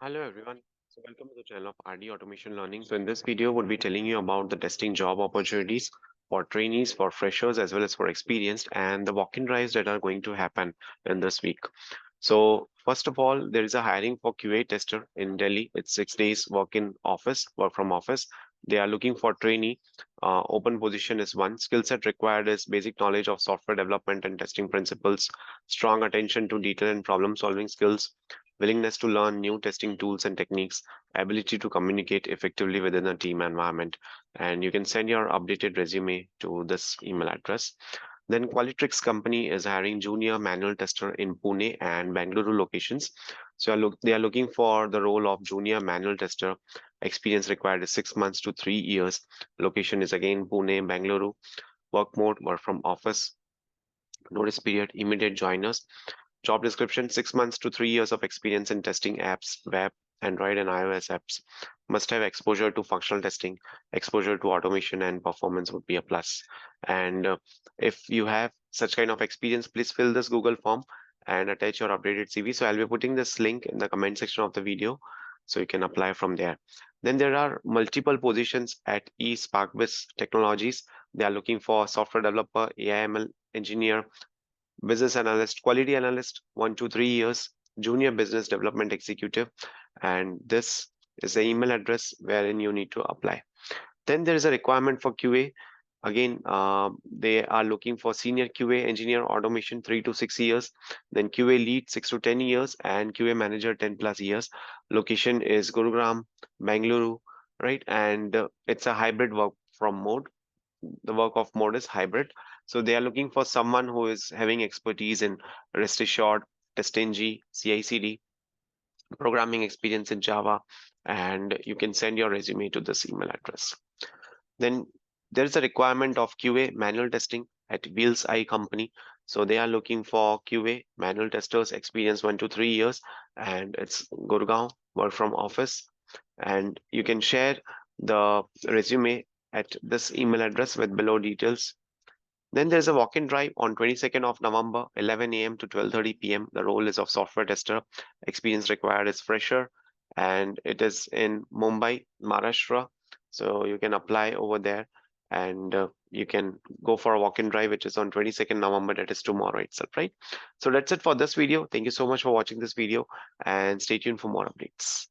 Hello everyone. So welcome to the channel of RD Automation Learning. So in this video, we'll be telling you about the testing job opportunities for trainees, for freshers, as well as for experienced, and the walk-in drives that are going to happen in this week. So first of all, there is a hiring for QA tester in Delhi. It's 6 days work from office. They are looking for trainee. Open position is one. Skill set required is basic knowledge of software development and testing principles, strong attention to detail and problem solving skills, willingness to learn new testing tools and techniques, ability to communicate effectively within a team environment. And you can send your updated resume to this email address. Then Qualitrix company is hiring junior manual tester in Pune and Bangalore locations. So they are looking for the role of junior manual tester. Experience required is 6 months to 3 years. Location is again Pune, Bangalore. Work mode, work from office. Notice period, immediate joiners. Job description, 6 months to 3 years of experience in testing apps, web, Android and iOS apps. Must have exposure to functional testing, exposure to automation and performance would be a plus. And if you have such kind of experience, please fill this Google form and attach your updated CV. So I'll be putting this link in the comment section of the video so you can apply from there. Then there are multiple positions at eSparkBiz Technologies. They are looking for software developer, AIML engineer, business analyst, quality analyst, 1 to 3 years, junior business development executive, and this is the email address wherein you need to apply. Then there is a requirement for QA. Again, they are looking for senior QA engineer automation 3 to 6 years, then QA lead 6 to 10 years, and QA manager 10 plus years. Location is Gurugram, Bangalore, right? And it's a hybrid work from mode. The work of mode is hybrid. So they are looking for someone who is having expertise in REST assured, TestNG, CI/CD, programming experience in Java, and you can send your resume to this email address. Then there is a requirement of QA manual testing at Wheels Eye company. So they are looking for QA manual testers, experience 1 to 3 years, and it's Gurgaon, work from office. And you can share the resume at this email address with below details. Then there's a walk-in drive on 22nd of November, 11 a.m. to 12:30 p.m. The role is of software tester. Experience required is fresher, and it is in Mumbai, Maharashtra. So you can apply over there, and you can go for a walk-in drive, which is on 22nd November. That is tomorrow itself, right? So that's it for this video. Thank you so much for watching this video, and stay tuned for more updates.